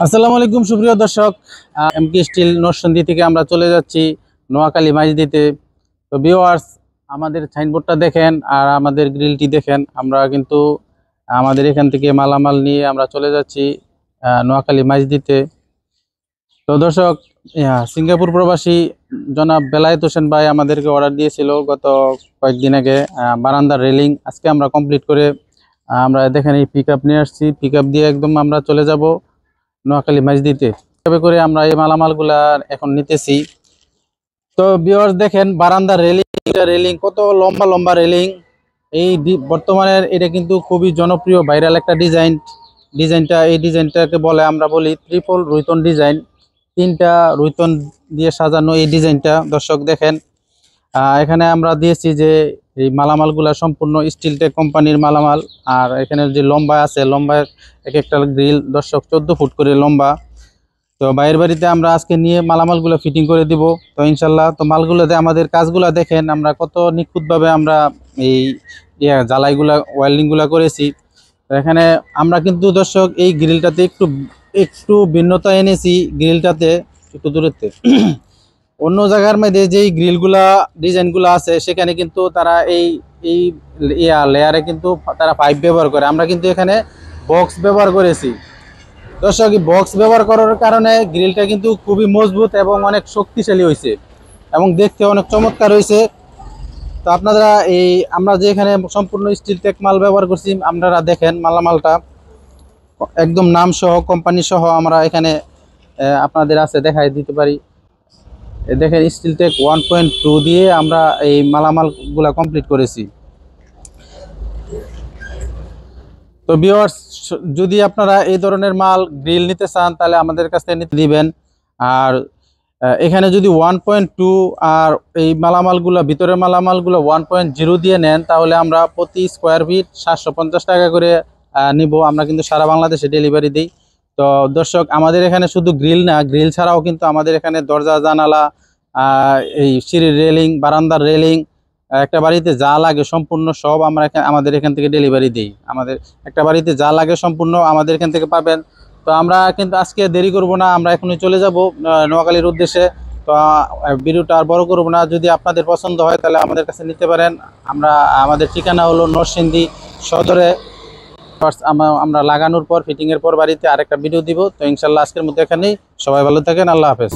আসসালামু আলাইকুম সুপ্রিয় দর্শক, এমকে স্টিল নরসিংদী থেকে আমরা চলে যাচ্ছি নোয়াখালী মাইজদিতে। তো ভিউয়ার্স, আমাদের সাইনবোর্ডটা দেখেন আর আমাদের গ্রিলটি দেখেন। আমরা কিন্তু আমাদের এখান থেকে মালামাল নিয়ে আমরা চলে যাচ্ছি নোয়াখালী মাইজদিতে। তো দর্শক, সিঙ্গাপুর প্রবাসী জনাব বেলায়েত হোসেন ভাই আমাদেরকে অর্ডার দিয়েছিল গত কয়েকদিন আগে বারান্দার রেলিং। আজকে আমরা কমপ্লিট করে আমরা দেখেন এই পিক আপ নিয়ে আসছি। পিক আপ দিয়ে একদম আমরা চলে যাব নোয়াখালী মাইজদিতে। এভাবে করে আমরা এই মালামালগুলা এখন নিতেছি। তো ভিউয়ার্স দেখেন বারান্দার রেলিং কত লম্বা লম্বা রেলিং। এই বর্তমানের এটা কিন্তু খুবই জনপ্রিয় ভাইরাল একটা এই ডিজাইনটাকে আমরা বলি ট্রিপল রুইতন ডিজাইন। তিনটা রুইতন দিয়ে সাজানো এই ডিজাইনটা। দর্শক দেখেন, এখানে আমরা দিয়েছি যে এই মালামালগুলা সম্পূর্ণ স্টিলটেক কোম্পানির মালামাল। আর এখানে যে লম্বা আছে, লম্বা এক একটা গ্রিল দর্শক 14 ফুট করে লম্বা। তো বাইরের বাড়িতে আমরা আজকে নিয়ে মালামালগুলো ফিটিং করে দিব তো ইনশাল্লাহ। তো মালগুলোতে আমাদের কাজগুলো দেখেন, আমরা কত নিখুঁতভাবে আমরা এই জ্বালাইগুলা ওয়েল্ডিংগুলা করেছি। তো এখানে আমরা কিন্তু দর্শক এই গ্রিলটাতে একটু ভিন্নতা এনেছি। গ্রিলটাতে একটু দূরত্বে অন্য জায়গার মধ্যে যেই গ্রিলগুলা ডিজাইনগুলো আছে সেখানে কিন্তু তারা এই এই লেয়ারে কিন্তু তারা পাইপ ব্যবহার করে। আমরা কিন্তু এখানে বক্স ব্যবহার করেছি। দর্শক, বক্স ব্যবহার করার কারণে গ্রিলটা কিন্তু খুবই মজবুত এবং অনেক শক্তিশালী হয়েছে এবং দেখতে অনেক চমৎকার হয়েছে। তো আপনারা আমরা যে এখানে সম্পূর্ণ স্টিল টেক মাল ব্যবহার করছি, আপনারা দেখেন মালামালটা একদম নাম সহ কোম্পানি সহ আমরা এখানে আপনাদের আছে দেখাই দিতে পারি। দেখেন স্টিল টেক 1.2 দিয়ে আমরা এই মালামালগুলা কমপ্লিট করেছি। তো ভিউয়ার্স, যদি আপনারা এই ধরনের মাল গ্রিল নিতে চান তাহলে আমাদের কাছ থেকে নিতে দিবেন। আর এখানে যদি 1.2 আর এই মালামালগুলো ভিতরের মালামালগুলো 1.0 দিয়ে নেন তাহলে আমরা প্রতি স্কোয়ার ফিট 750 টাকা করে নিব। আমরা কিন্তু সারা বাংলাদেশে ডেলিভারি দিই। তো দর্শক, আমাদের এখানে শুধু গ্রিল না, গ্রিল ছাড়াও কিন্তু আমাদের এখানে দরজা জানালা, এই সিঁড়ির রেলিং, বারান্দার রেলিং, একটা বাড়িতে যা লাগে সম্পূর্ণ সব আমরা আমাদের এখান থেকে ডেলিভারি দিই। আমাদের একটা বাড়িতে যা লাগে সম্পূর্ণ আমাদের এখান থেকে পাবেন। তো আমরা কিন্তু আজকে দেরি করব না, আমরা এখনই চলে যাব নোয়াখালীর উদ্দেশ্যে। তো ভিডিওটা আর বড় করব না। যদি আপনাদের পছন্দ হয় তাহলে আমাদের কাছে নিতে পারেন। আমাদের ঠিকানা হলো নরসিংদী সদরে। আমরা লাগানোর পর ফিটিংয়ের পর বাড়িতে আরেকটা ভিডিও দিব। তো ইনশাল্লাহ আজকের মধ্যে এখানেই। সবাই ভালো থাকেন। আল্লাহ হাফেজ।